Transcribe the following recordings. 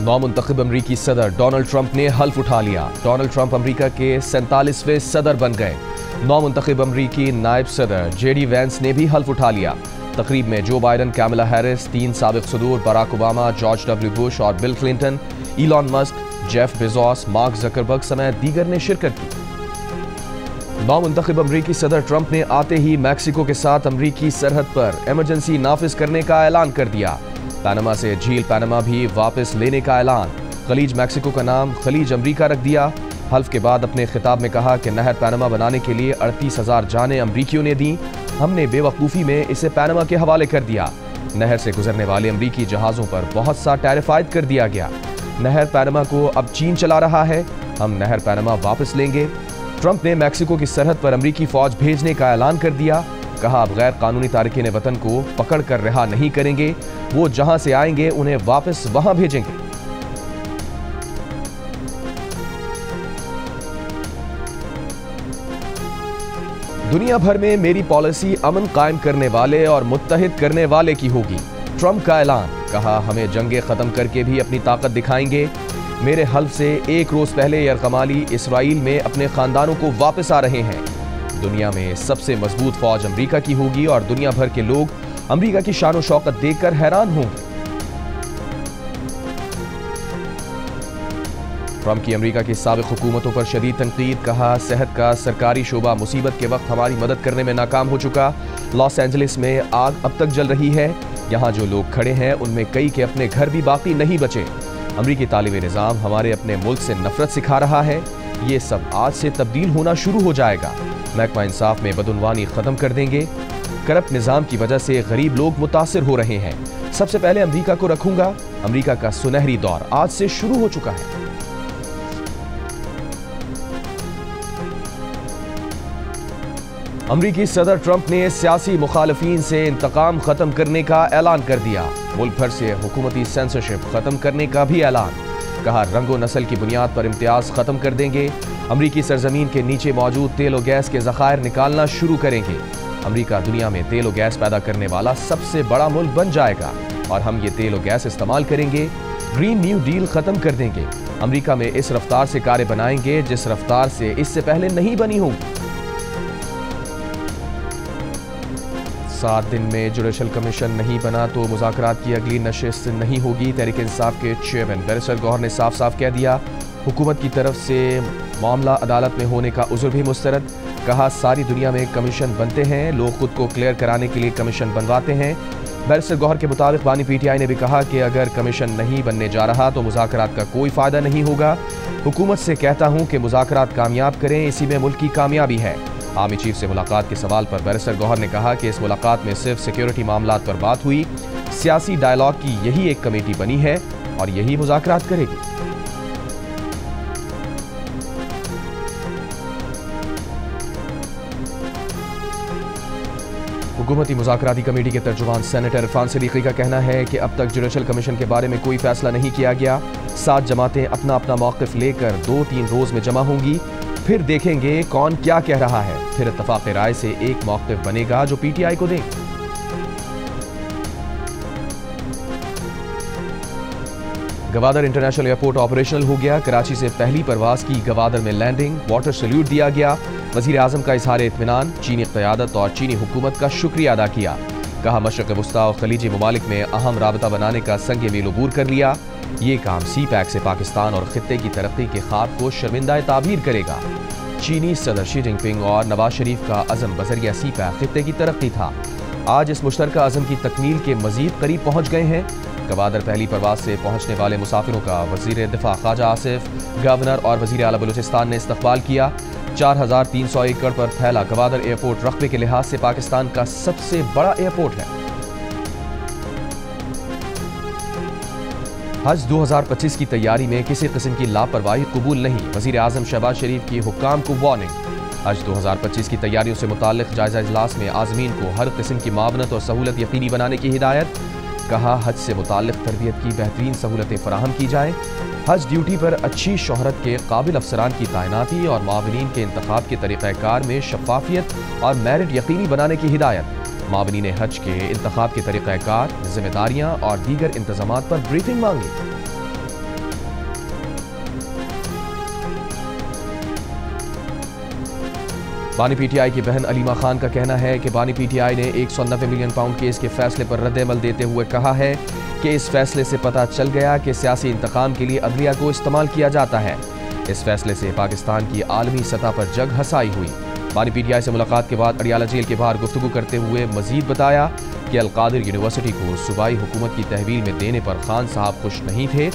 नौमुंतखब अमरीकी सदर Donald Trump ने हल्फ उठा लिया। डोनाल्ड ट्रंप अमरीका के 47वें सदर बन गए। नौमुंतखब अमरीकी नायब सदर जेडी वैंस ने भी हल्फ उठा लिया। तकरीब में जो बाइडन, कैमला हैरिस, 3 साबिक सदूर Barack Obama, George W Bush और Bill Clinton, Elon Musk, Jeff Bezos, Mark Zuckerberg समेत दीगर ने शिरकत की। नौमुंतखब अमरीकी सदर ट्रंप ने आते ही मैक्सिको के साथ अमरीकी सरहद पर इमरजेंसी नाफिज करने का ऐलान कर दिया। पैनामा से झील पैनामा भी वापस लेने का ऐलान। खलीज मैक्सिको का नाम खलीज अमरीका रख दिया। हल्फ के बाद अपने खिताब में कहा कि नहर पैनामा बनाने के लिए 38,000 जानें अमरीकियों ने दी। हमने बेवकूफ़ी में इसे पैनामा के हवाले कर दिया। नहर से गुजरने वाले अमरीकी जहाज़ों पर बहुत सा टैरिफ आयद कर दिया गया। नहर पैनामा को अब चीन चला रहा है। हम नहर पैनामा वापस लेंगे। ट्रंप ने मैक्सिको की सरहद पर अमरीकी फौज भेजने का ऐलान कर दिया। कहा अब गैर कानूनी तारकीन वतन को पकड़ कर रिहा नहीं करेंगे। वो जहां से आएंगे उन्हें वापस वहां भेजेंगे। दुनिया भर में मेरी पॉलिसी अमन कायम करने वाले और मुत्तहिद करने वाले की होगी। ट्रंप का ऐलान। कहा हमें जंगें खत्म करके भी अपनी ताकत दिखाएंगे। मेरे हल्फ से एक रोज पहले यरगमाली इसराइल में अपने खानदानों को वापस आ रहे हैं। दुनिया में सबसे मजबूत फौज अमरीका की होगी और दुनिया भर के लोग अमरीका की शान और शौकत देखकर हैरान होंगे। ट्रंप की अमरीका की साबिक हुकूमतों पर शदीद तनकीद। कहा सेहत का सरकारी शोबा मुसीबत के वक्त हमारी मदद करने में नाकाम हो चुका। लॉस एंजलिस में आग अब तक जल रही है। यहाँ जो लोग खड़े हैं उनमें कई के अपने घर भी बाकी नहीं बचे। अमरीकी तालिबे निज़ाम हमारे अपने मुल्क से नफरत सिखा रहा है। ये सब आज से तब्दील होना शुरू हो जाएगा। महकमा इंसाफ में बदउनवानी खत्म कर देंगे। करप्ट निज़ाम की वजह से गरीब लोग मुतासिर हो रहे हैं। सबसे पहले अमरीका को रखूंगा। अमरीका का सुनहरी दौर आज से शुरू हो चुका है। अमरीकी सदर ट्रंप ने सियासी मुखालिफिन से इंतकाम खत्म करने का ऐलान कर दिया। मुल्क भर से हुकूमती सेंसरशिप खत्म करने का भी ऐलान। कहा रंगो नस्ल की बुनियाद पर इम्तियाज खत्म कर देंगे। अमरीकी सरजमीन के नीचे मौजूद तेल और गैस के ज़खायर निकालना शुरू करेंगे। अमरीका दुनिया में तेल और गैस पैदा करने वाला सबसे बड़ा मुल्क बन जाएगा और हम ये तेल और गैस इस्तेमाल करेंगे। ग्रीन न्यू डील खत्म कर देंगे। अमरीका में इस रफ्तार से कारें बनाएंगे जिस रफ्तार से इससे पहले नहीं बनी होंगी। 7 दिन में जुडिशल कमीशन नहीं बना तो मुज़ाकरात की अगली नशिस्त नहीं होगी। तहरीक इंसाफ के चेयरमैन बैरिस्टर गौहर ने साफ साफ कह दिया। हुकूमत की तरफ से मामला अदालत में होने का उज़्र भी मुस्तरद। कहा सारी दुनिया में कमीशन बनते हैं, लोग खुद को क्लियर कराने के लिए कमीशन बनवाते हैं। बैरिस्टर गौहर के मुताबिक बानी PTI ने भी कहा कि अगर कमीशन नहीं बनने जा रहा तो मुज़ाकरात का कोई फ़ायदा नहीं होगा। हुकूमत से कहता हूँ कि मुज़ाकरात कामयाब करें, इसी में मुल्क की कामयाबी है। आर्मी चीफ से मुलाकात के सवाल पर बैरिस्टर गौहर ने कहा कि इस मुलाकात में सिर्फ सिक्योरिटी मामलात पर बात हुई। सियासी डायलॉग की यही एक कमेटी बनी है और यही मुज़ाकरात करेगी। हुकूमती मुज़ाकराती कमेटी के तर्जुमान सेनेटर इरफान सिद्दीकी का कहना है कि अब तक जुडिशल कमीशन के बारे में कोई फैसला नहीं किया गया। 7 जमातें अपना अपना मौक़िफ़ लेकर 2-3 रोज़ में जमा होंगी। फिर देखेंगे कौन क्या कह रहा है। फिर इत्तफाक़ राय से एक मौक़िफ़ बनेगा जो PTI को देंगे। गवादर इंटरनेशनल एयरपोर्ट ऑपरेशनल हो गया। कराची से पहली परवाज की गवादर में लैंडिंग, वाटर सैल्यूट दिया गया। वज़ीर आज़म का इज़हार इत्मीनान, चीनी क़यादत और चीनी हुकूमत का शुक्रिया अदा किया। कहा मशरक़ वुस्ता और खलीजी ममालिक में अहम राबता बनाने का संग मील अबूर कर लिया। ये काम CPEC से पाकिस्तान और खित्ते की तरक्की के ख्वाब को शर्मिंदा ताबीर करेगा। चीनी सदर शी जिनपिंग और नवाज शरीफ का अज़म बज़रिया CPEC खित्ते की तरक्की था। आज इस मुश्तरका अज़म की तकमील के मज़ीद करीब पहुँच गए हैं। गवादर पहली परवाज से पहुँचने वाले मुसाफिरों का वज़ीर दिफा ख्वाजा आसिफ, गवर्नर और वज़ीर आला बलूचिस्तान ने इस्तकबाल किया। 4300 एकड़ पर फैला गवादर एयरपोर्ट रकबे के लिहाज से पाकिस्तान का सबसे बड़ा एयरपोर्ट है। हज 2025 की तैयारी में किसी किस्म की लापरवाही कबूल नहीं। वज़ीर आज़म शहबाज शरीफ की हुक्काम को वार्निंग। हज 2025 की तैयारियों से मुताल्लिक़ जायज़ा इजलास में आज़मीन को हर किस्म की मावनत और सहूलत यकीनी बनाने की हिदायत। कहा हज से मुताल्लिक़ तरबियत की बेहतरीन सहूलतें फराहम की जाएँ। हज ड्यूटी पर अच्छी शोहरत के काबिल अफसरान की तैनाती और मावनीन के इंतखाब के तरीक़ाकार में शफाफियत और मेरिट यकीनी बनाने की हिदायत। मावनीन हज के इंतखाब के तरीक़ाकार, जिम्मेदारियाँ और दीगर इंतज़ामात पर ब्रीफिंग मांगी। बानी पीटीआई की बहन अलीमा खान का कहना है कि बानी पीटीआई ने 190 मिलियन पाउंड केस के फैसले पर रद्द-ए-अमल देते हुए कहा है कि इस फैसले से पता चल गया कि सियासी इंतकाम के लिए अदलिया को इस्तेमाल किया जाता है। इस फैसले से पाकिस्तान की आलमी सतह पर जग हसाई हुई। बानी पीटीआई से मुलाकात के बाद अडियाला जेल के बाहर गुफ्तगू करते हुए मजीद बताया कि अलकादिर यूनिवर्सिटी को सूबाई हुकूमत की तहवील में देने पर खान साहब खुश नहीं थे,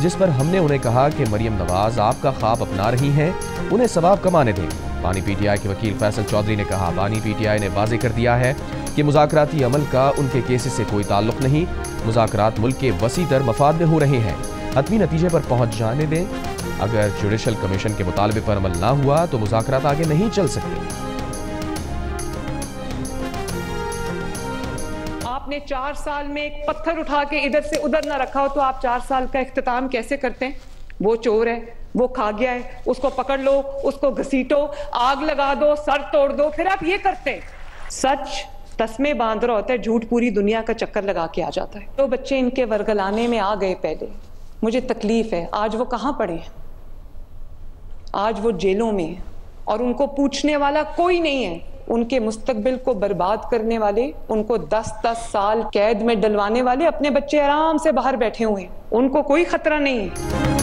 जिस पर हमने उन्हें कहा कि मरियम नवाज आपका ख्वाब अपना रही हैं, उन्हें सवाब कमाने दें। बानी पीटीआई के वकील फैसल चौधरी ने कहा, बानी पीटीआई ने वाज़ेह कर दिया है कि मुज़ाकराती अमल का उनके केसेस से कोई ताल्लुक नहीं। मुज़ाकरात मुल्क के वसी तर मफाद में हो रहे हैं, हतमी नतीजे पर पहुंच जाने दें। अगर जुडिशल कमीशन के मुतालबे पर अमल ना हुआ तो मुज़ाकरात आगे नहीं चल सकते। आपने 4 साल में एक पत्थर उठा के इधर से उधर ना रखा हो तो आप 4 साल का इख्तिताम कैसे करते हैं? वो चोर है, वो खा गया है, उसको पकड़ लो, उसको घसीटो, आग लगा दो, सर तोड़ दो, फिर आप ये करते हैं। सच तस्मे बांध रहा होता है, झूठ पूरी दुनिया का चक्कर लगा के आ जाता है। तो बच्चे इनके वर्गलाने में आ गए पहले, मुझे तकलीफ है। आज वो कहाँ पड़े हैं? आज वो जेलों में है और उनको पूछने वाला कोई नहीं है। उनके मुस्तकबिल को बर्बाद करने वाले, उनको 10-10 साल कैद में डलवाने वाले अपने बच्चे आराम से बाहर बैठे हुए हैं, उनको कोई खतरा नहीं है।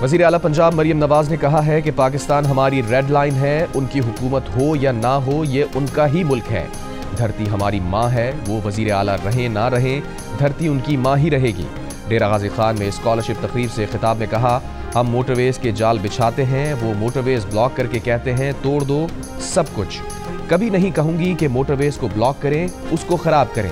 वज़ीर आला पंजाब मरियम नवाज ने कहा है कि पाकिस्तान हमारी रेड लाइन है, उनकी हुकूमत हो या ना हो ये उनका ही मुल्क है। धरती हमारी माँ है, वो वज़ीर आला रहें ना रहें, धरती उनकी माँ ही रहेगी। डेरा गाजी खान में स्कॉलरशिप तकरीब से खिताब में कहा, हम मोटरवेज के जाल बिछाते हैं, वो मोटरवेज ब्लॉक करके कहते हैं तोड़ दो सब कुछ। कभी नहीं कहूंगी कि मोटरवेज को ब्लॉक करें, उसको खराब करें।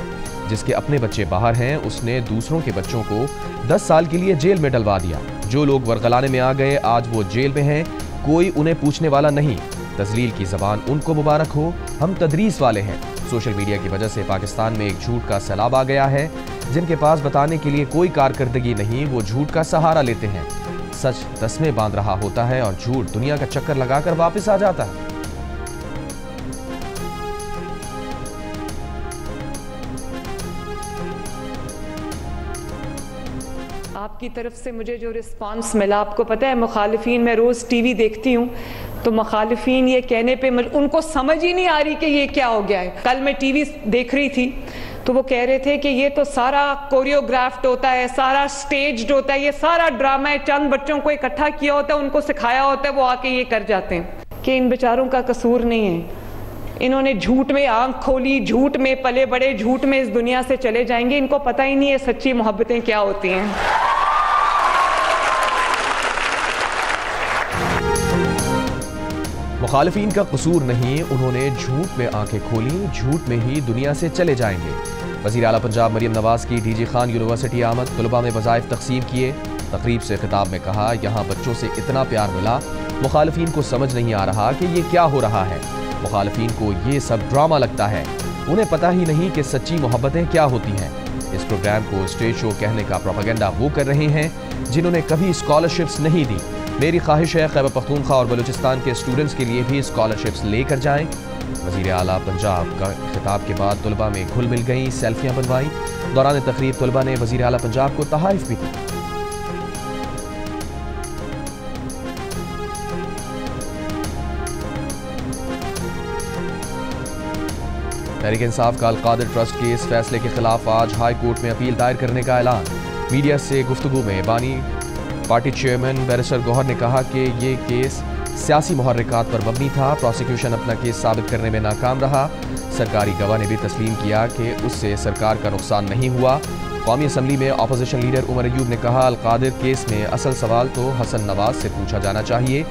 जिसके अपने बच्चे बाहर हैं उसने दूसरों के बच्चों को 10 साल के लिए जेल में डलवा दिया। जो लोग वर्गलाने में आ गए आज वो जेल में हैं, कोई उन्हें पूछने वाला नहीं। तजलील की जबान उनको मुबारक हो, हम तदरीस वाले हैं। सोशल मीडिया की वजह से पाकिस्तान में एक झूठ का सैलाब आ गया है। जिनके पास बताने के लिए कोई कारकर्दगी नहीं, वो झूठ का सहारा लेते हैं। सच तस्मे बांध रहा होता है और झूठ दुनिया का चक्कर लगाकर वापस आ जाता है। आपकी तरफ से मुझे जो रिस्पांस मिला, आपको पता है मुखालिफिन, मैं रोज टीवी देखती हूँ तो मुखालिफिन ये कहने पे उनको समझ ही नहीं आ रही कि ये क्या हो गया है। कल मैं टीवी देख रही थी तो वो कह रहे थे कि ये तो सारा कोरियोग्राफ्ड होता है, सारा स्टेज्ड होता है, ये सारा ड्रामा है, चंद बच्चों को इकट्ठा किया होता है, उनको सिखाया होता है, वो आके ये कर जाते हैं। कि इन बेचारों का कसूर नहीं है, इन्होंने झूठ में आंख खोली, झूठ में पले बड़े, झूठ में इस दुनिया से चले जाएंगे। इनको पता ही नहीं है सच्ची मोहब्बतें क्या होती हैं। मुखालिफिन का कसूर नहीं, उन्होंने झूठ में आंखें खोली, झूठ में ही दुनिया से चले जाएंगे। वज़ीर आला पंजाब मरियम नवाज की डीजी खान यूनिवर्सिटी आमद, तलबा में वज़ाइफ तकसीम किए। तकरीब से खिताब में कहा, यहाँ बच्चों से इतना प्यार मिला, मुखालिफिन को समझ नहीं आ रहा कि ये क्या हो रहा है। मुखालिफिन को ये सब ड्रामा लगता है, उन्हें पता ही नहीं कि सच्ची मोहब्बतें क्या होती हैं। इस प्रोग्राम को स्टेज शो कहने का प्रोपेगेंडा वो कर रहे हैं जिन्होंने कभी स्कॉलरशिप्स नहीं दी। मेरी ख्वाहिश है खैबर पख्तूनख्वा और बलूचिस्तान के स्टूडेंट्स के लिए भी स्कॉलरशिप्स लेकर जाएं। वज़ीर आला पंजाब का खिताब के बाद तलबा में घुल मिल गई, सेल्फियां बनवाई। दौरान तकरीब तलबा ने वज़ीर आला पंजाब को तहाइफ भी दी। तहरीक इंसाफ का अलकादिर ट्रस्ट के इस फैसले के खिलाफ आज हाई कोर्ट में अपील दायर करने का ऐलान। मीडिया से गुफ्तगू में बानी पार्टी चेयरमैन बैरिस्टर गौहर ने कहा कि ये केस सियासी मुहर्रिकात पर मबनी था। प्रोसिक्यूशन अपना केस साबित करने में नाकाम रहा। सरकारी गवाह ने भी तस्लीम किया कि उससे सरकार का नुकसान नहीं हुआ। कौमी असम्बली में अपोजिशन लीडर उमर अयूब ने कहा, अलकादिर केस में असल सवाल तो हसन नवाज से पूछा जाना चाहिए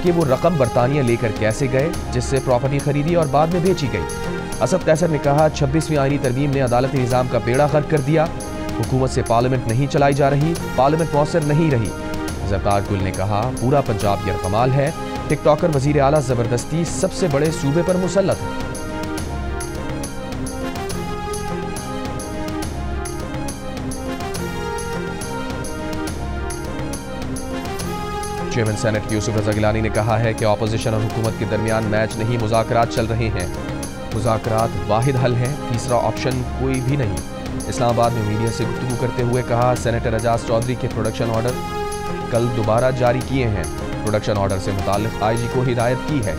कि वो रकम बरतानिया लेकर कैसे गए जिससे प्रॉपर्टी खरीदी और बाद में बेची गई। असद कैसर ने कहा, 26वीं आईनी तरमीम ने अदालती निज़ाम का बेड़ा गर्क कर दिया। हुकूमत से पार्लियामेंट नहीं चलाई जा रही, पार्लियामेंट मौसर नहीं रही। ज़रदार गुल ने कहा, पूरा पंजाब यरगमाल है। टिकटॉकर वज़ीर आला ज़बरदस्ती सबसे बड़े सूबे पर मुसल्लत है। चेयरमैन सेनेट यूसुफ रज़ा गिलानी ने कहा है कि अपोजिशन और हुकूमत के दरमियान मैच नहीं, मुज़ाकरात चल रहे हैं। मुज़ाकरात वाहिद हल है, तीसरा ऑप्शन कोई भी नहीं। इस्लामाबाद में मीडिया से गुफ्तगू करते हुए कहा, सेनेटर एजाज चौधरी के प्रोडक्शन ऑर्डर कल दोबारा जारी किए हैं। प्रोडक्शन ऑर्डर से मुताल्लिक IG को हिदायत की है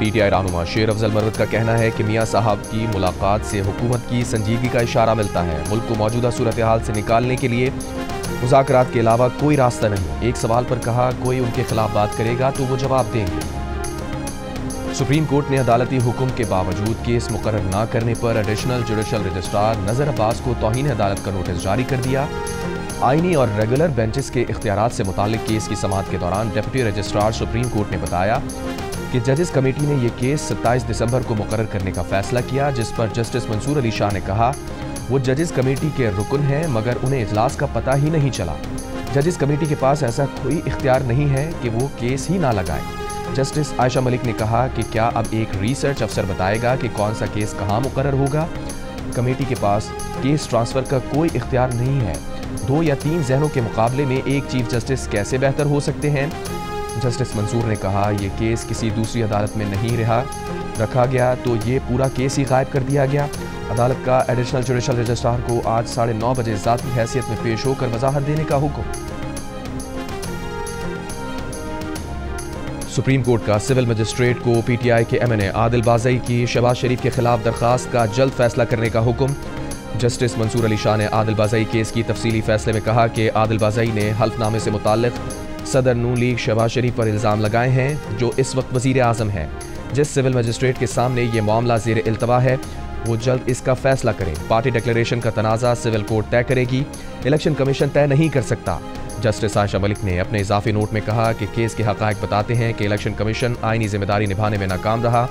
PTI रहनुमा शेर अफजल मर्रत का कहना है कि मियां साहब की मुलाकात से हुकूमत की संजीदगी का इशारा मिलता है। मुल्क को मौजूदा सूरत हाल से निकालने के लिए मुज़ाकरात के अलावा कोई रास्ता नहीं। एक सवाल पर कहा कोई उनके खिलाफ बात करेगा तो वो जवाब देंगे। सुप्रीम कोर्ट ने अदालती हुक्म के बावजूद केस मुकर्रर न करने पर एडिशनल जुडिशल रजिस्ट्रार नज़र अब्बास को तौहीन अदालत का नोटिस जारी कर दिया। आईनी और रेगुलर बेंचेस के इख्तियारात से मुताल्लिक केस की समाअत के दौरान डिप्टी रजिस्ट्रार सुप्रीम कोर्ट ने बताया कि जजेस कमेटी ने यह केस 27 दिसंबर को मुकर्रर करने का फैसला किया, जिस पर जस्टिस मंसूर अली शाह ने कहा वो जजेस कमेटी के रुकन हैं मगर उन्हें इजलास का पता ही नहीं चला। जजेस कमेटी के पास ऐसा कोई इख्तियार नहीं है कि वो केस ही ना लगाए। जस्टिस आयशा मलिक ने कहा कि क्या अब एक रिसर्च अफसर बताएगा कि कौन सा केस कहाँ मुकर्रर होगा। कमेटी के पास केस ट्रांसफ़र का कोई इख्तियार नहीं है। 2 या 3 जहनों के मुकाबले में एक चीफ जस्टिस कैसे बेहतर हो सकते हैं। जस्टिस मंसूर ने कहा यह केस किसी दूसरी अदालत में नहीं रखा गया तो ये पूरा केस ही गायब कर दिया गया। अदालत का एडिशनल जुडिशल रजिस्ट्रार को आज 9:30 बजे ज़ाती हैसियत में पेश होकर वजाहत देने का हुक्म। सुप्रीम कोर्ट का सिविल मजिस्ट्रेट को PTI के MNA आदिल बाज़ई की शहबाज शरीफ के खिलाफ दरखास्त का जल्द फैसला करने का हुक्म। जस्टिस मंसूर अली शाह ने आदिल बाज़ई केस की तफसीली फैसले में कहा कि आदिल बाज़ई ने हल्फनामे से मुताल्लिक सदर नून लीग शहबाज शरीफ पर इल्ज़ाम लगाए हैं, जो इस वक्त वज़ीर आज़म हैं। जिस सिविल मजिस्ट्रेट के सामने ये मामला ज़ेर इल्तवा है वो जल्द इसका फैसला करें। पार्टी डिक्लेरेशन का तनाज़ा सिविल कोर्ट तय करेगी, इलेक्शन कमीशन तय नहीं कर सकता। जस्टिस आयशा मलिक ने अपने इजाफी नोट में कहा कि केस के हक़ाइक़ बताते हैं कि इलेक्शन कमीशन आईनी जिम्मेदारी निभाने में नाकाम रहा।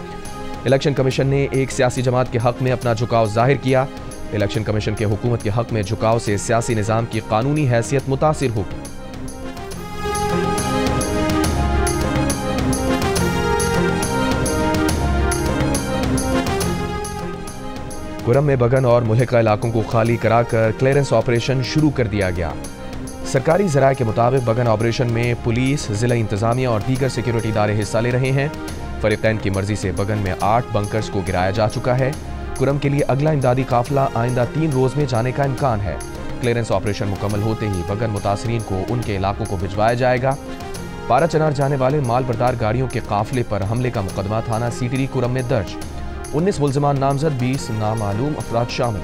इलेक्शन कमीशन ने एक सियासी जमात के हक़ में अपना झुकाव जाहिर किया। इलेक्शन कमीशन के हुकूमत के हक़ में झुकाव से सियासी निज़ाम की कानूनी हैसियत मुतासिर होगी। कुरम में बगन और मुल्हिका इलाकों को खाली कराकर क्लियरेंस ऑपरेशन शुरू कर दिया गया। सरकारी ज़राए के मुताबिक बगन ऑपरेशन में पुलिस, ज़िला इंतज़ामिया और दीगर सिक्योरिटी इदारे हिस्सा ले रहे हैं। फरीक़ैन की मर्जी से बगन में 8 बंकर्स को गिराया जा चुका है। कुरम के लिए अगला इमदादी काफिला आइंदा 3 रोज़ में जाने का इम्कान है। क्लियरेंस ऑपरेशन मुकम्मल होते ही बगन मुतासरीन को उनके इलाकों को भिजवाया जाएगा। पारा चनार जाने वाले माल बरदार गाड़ियों के काफिले पर हमले का मुकदमा थाना सीटरी कुरम में दर्ज। 19 मुल्ज़िमान नामजद, 20 नामालूम अफराद शामिल।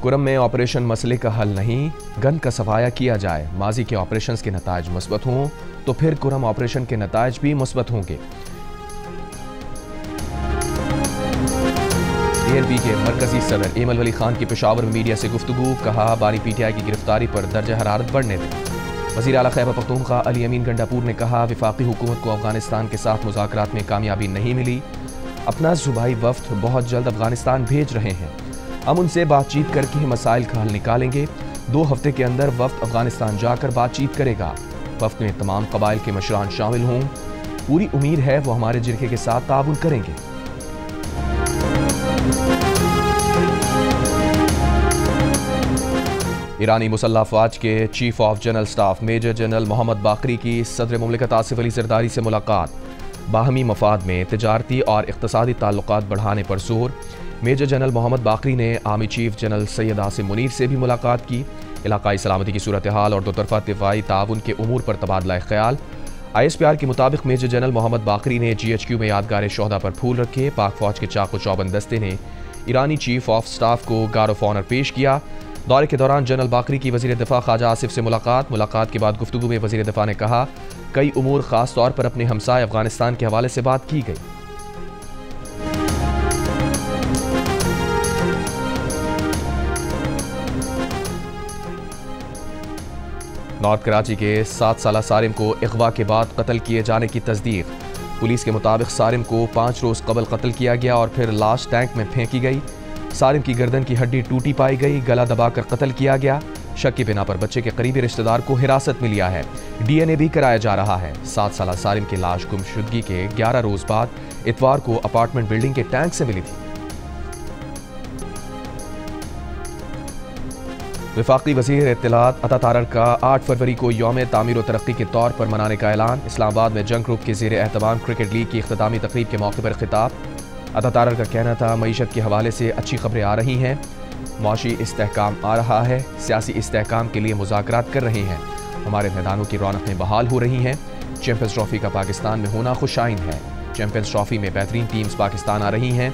कुरम में ऑपरेशन मसले का हल नहीं, गन का सफाया किया जाए। माजी के ऑपरेशंस के नताइज मुस्बत हों तो फिर कुरम ऑपरेशन के नताइज भी मुस्बत होंगे। ANP के मरकजी सदर एमल वली खान की पेशावर में मीडिया से गुफ्तगू, कहा बानी PTI की गिरफ्तारी पर दर्जा हरारत बढ़ने दें। वज़ीर आला खैबर पख्तूनख्वा अली अमीन गंडापुर ने कहा वफाकी हुकूमत को अफगानिस्तान के साथ मुज़ाकरात में कामयाबी नहीं मिली। अपना सूबाई वफ्द बहुत जल्द अफगानिस्तान भेज रहे हैं। हम उनसे बातचीत करके मसाइल का हल निकालेंगे। 2 हफ्ते के अंदर वफ्द अफगानिस्तान जाकर बातचीत करेगा। वफ्द में तमाम कबाइल के मशरान शामिल हों। पूरी उम्मीद है वो हमारे जिरके के साथ ताउन करेंगे। ईरानी मुसल्लह अफवाज के chief of general staff major general Mohammad Bagheri की सदर मुमलिकत आसिफ अली जरदारी से मुलाकात। बाहमी मफाद में तिजारती और इक़्तिसादी ताल्लुकात बढ़ाने पर जोर। मेजर जनरल मोहम्मद बाकरी ने army chief general Syed Asim Munir से भी मुलाकात की। इलाकाई सलामती की सूरत हाल और दोतरफा दिफाई ताउन के उमूर पर तबादला ख्याल। ISPR के मुताबिक मेजर जनरल मोहम्मद बाकरी ने GHQ में यादगार शोहदा पर फूल रखे। पाक फौज के चाकू चौबंद दस्ते ने ईरानी चीफ ऑफ स्टाफ को गार्ड ऑफ ऑनर पेश किया। दौरे के दौरान जनरल बाकरी की वज़ीर दिफा ख्वाजा आसिफ से मुलाकात के बाद गुफ्तगू में वज़ीर दिफा ने कहा कई उमूर ख़ास तौर पर अपने हमसाय अफगानिस्तान के हवाले से बात की गई। नॉर्थ कराची के 7 साला सारिम को अगवा के बाद कत्ल किए जाने की तस्दीक। पुलिस के मुताबिक सारिम को 5 रोज़ कबल कत्ल किया गया और फिर लाश टैंक में फेंकी गई। सारिम की गर्दन की हड्डी टूटी पाई गई, गला दबाकर कत्ल किया गया। शक की बिना पर बच्चे के करीबी रिश्तेदार को हिरासत में लिया है। DNA भी कराया जा रहा है। 7 साला सारिम की लाश गुमशुदगी के 11 रोज बाद इतवार को अपार्टमेंट बिल्डिंग के टैंक से मिली थी। वफाकी वज़ीर इत्तलात अता तारर का 8 फरवरी को यौम तामीर व तरक्की के तौर पर मनाने का ऐलान। इस्लामाबाद में जंग ग्रुप के ज़ेर एहतमाम क्रिकेट लीग की इख्तितामी तकरीब के मौके पर खिताब। अता तारर का कहना था मईशत के हवाले से अच्छी खबरें आ रही हैं, माशी इस्तेहकाम आ रहा है, सियासी इस्तेहकाम के लिए मुज़ाकरात कर रहे हैं, हमारे मैदानों की रौनकें बहाल हो रही हैं, चैंपियंस ट्रॉफी का पाकिस्तान में होना खुशाइन है। चैंपियंस ट्रॉफी में बेहतरीन टीम्स पाकिस्तान आ रही हैं।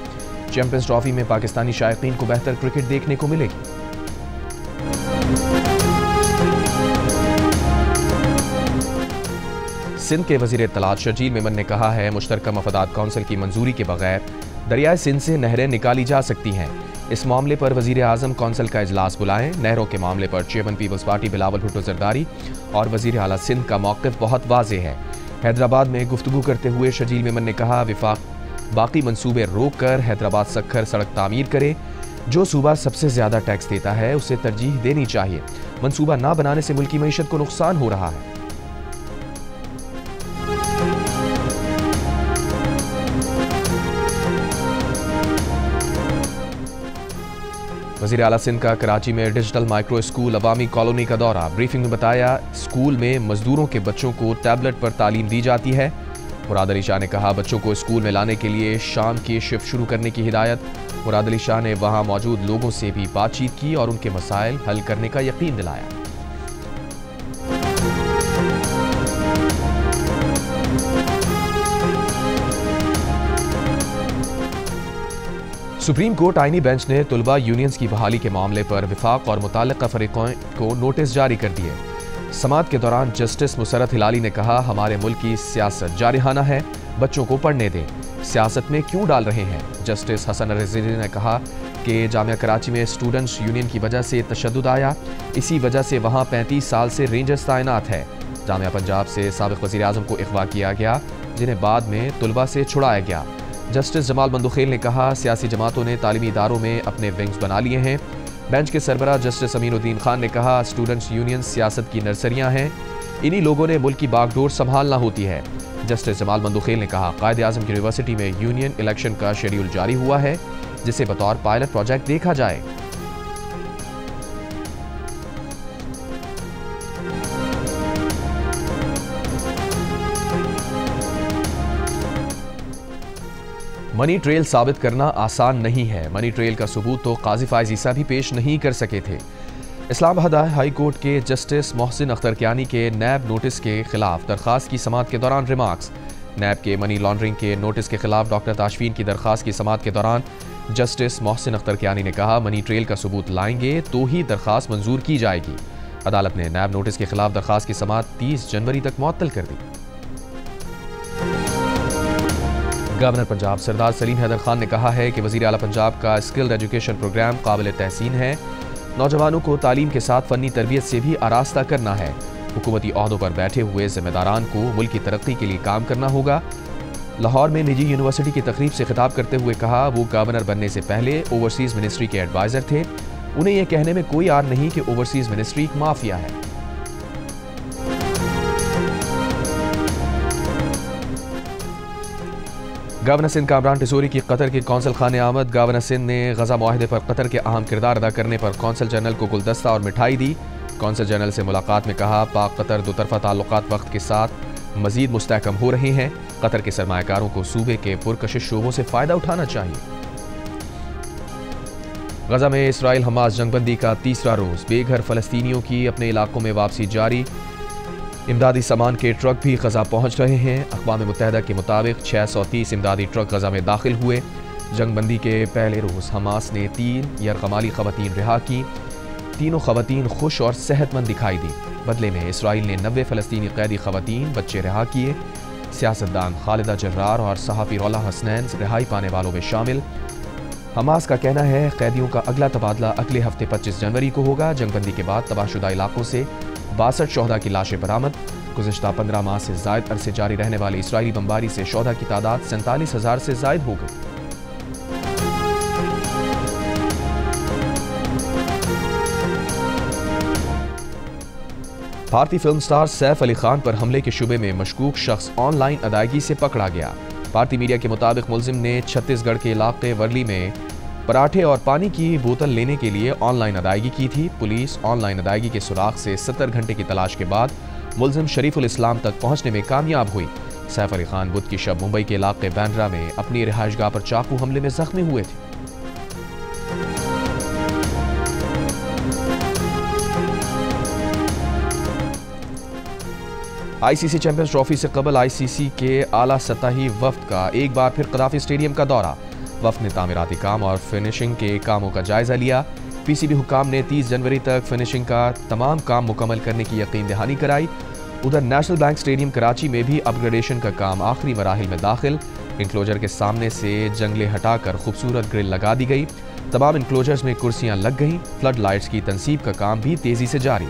चैंपियंस ट्रॉफी में पाकिस्तानी शायकीन को बेहतर क्रिकेट देखने को मिलेगी। सिंध के वजीर इत्तलात शर्जील मेमन ने कहा है, मुश्तरका मफादात कौंसिल की मंजूरी के बगैर दरियाए सिंध से नहरें निकाली जा सकती हैं। इस मामले पर वजीर आजम कौंसिल का इजलास बुलाएं। नहरों के मामले पर चेयरमैन पीपल्स पार्टी बिलावल भुट्टो जरदारी और वजीर आला सिंध का मौक़िफ़ बहुत वाज़े है। हैदराबाद में गुफ्तगू करते हुए शर्जील मेमन ने कहा, विफाक बाकी मंसूबे रोक कर हैदराबाद सक्खर सड़क तामीर करे। जो सूबा सबसे ज़्यादा टैक्स देता है उसे तरजीह देनी चाहिए। मंसूबा ना बनाने से मुल्की मईशत को नुकसान हो रहा है। वज़ीर आला सिंध का कराची में डिजिटल माइक्रो स्कूल अवामी कॉलोनी का दौरा। ब्रीफिंग में बताया, स्कूल में मजदूरों के बच्चों को टैबलेट पर तालीम दी जाती है। मुराद अली शाह ने कहा, बच्चों को स्कूल में लाने के लिए शाम की शिफ्ट शुरू करने की हिदायत। मुराद अली शाह ने वहां मौजूद लोगों से भी बातचीत की और उनके मसाइल हल करने का यकीन दिलाया। सुप्रीम कोर्ट आईनी बेंच ने तुलबा यूनियंस की बहाली के मामले पर विफाक और मुताल्लिक़ा फरीक़ों को नोटिस जारी कर दिए। समाअत के दौरान जस्टिस मुसरत हिलाली ने कहा, हमारे मुल्क की सियासत जारिहाना है, बच्चों को पढ़ने दें, सियासत में क्यों डाल रहे हैं। जस्टिस हसन रिजवी ने कहा कि जामिया कराची में स्टूडेंट्स यूनियन की वजह से तशद्दुद आया, इसी वजह से वहाँ 35 साल से रेंजर्स तैनात है। जामिया पंजाब से साबिक़ वज़ीर आज़म को अगवा किया गया, जिन्हें बाद में तुलबा से छुड़ाया गया। जस्टिस जमाल बंदुखेल ने कहा, सियासी जमातों ने तालीमी इदारों में अपने विंग्स बना लिए हैं। बेंच के सरबराह जस्टिस अमीनुद्दीन खान ने कहा, स्टूडेंट्स यूनियन सियासत की नर्सरियां हैं, इन्हीं लोगों ने मुल्क की बागडोर संभालना होती है। जस्टिस जमाल बंदुखेल ने कहा, कायदे आज़म की यूनिवर्सिटी में यूनियन इलेक्शन का शेड्यूल जारी हुआ है, जिसे बतौर पायलट प्रोजेक्ट देखा जाए। मनी ट्रेल साबित करना आसान नहीं है। मनी ट्रेल का सबूत तो काजी फायज़ ईसा भी पेश नहीं कर सके थे। इस्लामाबाद हाई कोर्ट के जस्टिस मोहसिन अख्तर कियानी के नैब नोटिस के खिलाफ दरखास्त की समाअत के दौरान रिमार्क्स। नैब के मनी लॉन्ड्रिंग के नोटिस के खिलाफ डॉक्टर ताशफीन की दरखास्त की समाअत के दौरान जस्टिस मोहसिन अख्तर कियानी ने कहा, मनी ट्रेल का सबूत लाएंगे तो ही दरखास्त मंजूर की जाएगी। अदालत ने नैब नोटिस के खिलाफ दरखास्त की समाअत 30 जनवरी तक मुअत्तल कर दी। गवर्नर पंजाब सरदार सलीम हैदर खान ने कहा है कि वज़ीर आला पंजाब का स्किल्ड एजुकेशन प्रोग्राम काबिल तहसीन है। नौजवानों को तालीम के साथ फ़नी तरबियत से भी आरास्ता करना है। हुकूमती ओहदों पर बैठे हुए जिम्मेदारान को मुल्क की तरक्की के लिए काम करना होगा। लाहौर में निजी यूनिवर्सिटी की तकरीब से खिताब करते हुए कहा, वो गवर्नर बनने से पहले ओवरसीज़ मिनिस्ट्री के एडवाइज़र थे। उन्हें यह कहने में कोई आर नहीं कि ओवरसीज़ मिनिस्ट्री एक माफिया है। गवर्नर सिंध कामरान टिसोरी की कतर के कौंसल खाने आमद। गवर्नर सिंध ने गजा मुआहदे पर कतर के अहम किरदार अदा करने पर कौंसल जनरल को गुलदस्ता और मिठाई दी। कौंसल जनरल से मुलाकात में कहा, पाक कतर दोतरफा ताल्लुकात वक्त के साथ मजीद मुस्तहकम हो रहे हैं। कतर के सरमायाकारों को सूबे के पुरकशिश शोबों से फ़ायदा उठाना चाहिए। गजा में इसराइल हमास जंगबंदी का तीसरा रोज़। बेघर फ़लस्तीनियों की अपने इलाकों में वापसी जारी। इमदादी सामान के ट्रक भी गजा पहुंच रहे हैं। अक़वाम मुत्तहिदा के मुताबिक 630 इमदादी ट्रक गजा में दाखिल हुए। जंगबंदी के पहले रोज़ हमास ने 3 यरगमाली ख़वातीन रिहा की। तीनों ख़वातीन खुश और सेहतमंद दिखाई दी। बदले में इसराइल ने 90 फ़लस्तीनी कैदी ख़वातीन बच्चे रिहा किए। सियासतदान खालिदा जर्रार और सहाफ़ी रौला हसनैन रिहाई पाने वालों में शामिल। हमास का कहना है, कैदियों का अगला तबादला अगले हफ्ते 25 जनवरी को होगा। जंगबंदी के बाद तबाहशुदा इलाकों से 62 शोहदा की लाशें बरामद। गुज़िश्ता 15 माह से ज़ायद अरसे जारी रहने वाली इसराइली बमबारी से शोहदा की तादाद 47,000 से ज़ायद हो गई। भारतीय फिल्म स्टार सैफ अली खान पर हमले के शुबे में मशकूक शख्स ऑनलाइन अदायगी से पकड़ा गया। भारतीय मीडिया के मुताबिक मुलजिम ने छत्तीसगढ़ के इलाके वर्ली में पराठे और पानी की बोतल लेने के लिए ऑनलाइन अदायगी की थी। पुलिस ऑनलाइन अदायगी के सुराग से 70 घंटे की तलाश के बाद मुलजिम शरीफुल इस्लाम तक पहुंचने में कामयाब हुई। सैफ अली खान बुध की शब मुंबई के इलाके बैंड्रा में अपनी रिहाइशगाह पर चाकू हमले में जख्मी हुए थे। आईसीसी चैंपियंस ट्रॉफी से कबल आईसीसी के आला सतही वफ्द का एक बार फिर कदाफी स्टेडियम का दौरा। वफ्द ने तामीराती काम और फिनिशिंग के कामों का जायजा लिया। पीसीबी हुकाम ने 30 जनवरी तक फिनिशिंग का तमाम काम मुकम्मल करने की यकीन दहानी कराई। उधर नेशनल बैंक स्टेडियम कराची में भी अपग्रेडेशन का काम आखिरी मराहिल में दाखिल। इंक्लोजर के सामने से जंगले हटाकर खूबसूरत ग्रिल लगा दी गई। तमाम इंक्लोजर्स में कुर्सियां लग गईं। फ्लड लाइट्स की तनसीब का काम भी तेजी से जारी।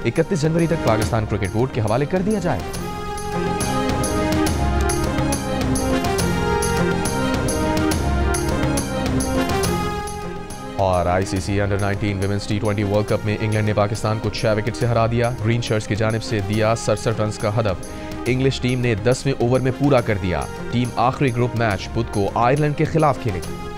31 जनवरी तक पाकिस्तान क्रिकेट बोर्ड के हवाले कर दिया जाएगा। और ICC under 19 women's T20 world cup में इंग्लैंड ने पाकिस्तान को 6 विकेट से हरा दिया। ग्रीन शर्ट्स की जानिब से दिया 67 रन का हदफ। इंग्लिश टीम ने 10वें ओवर में पूरा कर दिया। टीम आखिरी ग्रुप मैच बुध को आयरलैंड के खिलाफ खेलेगी।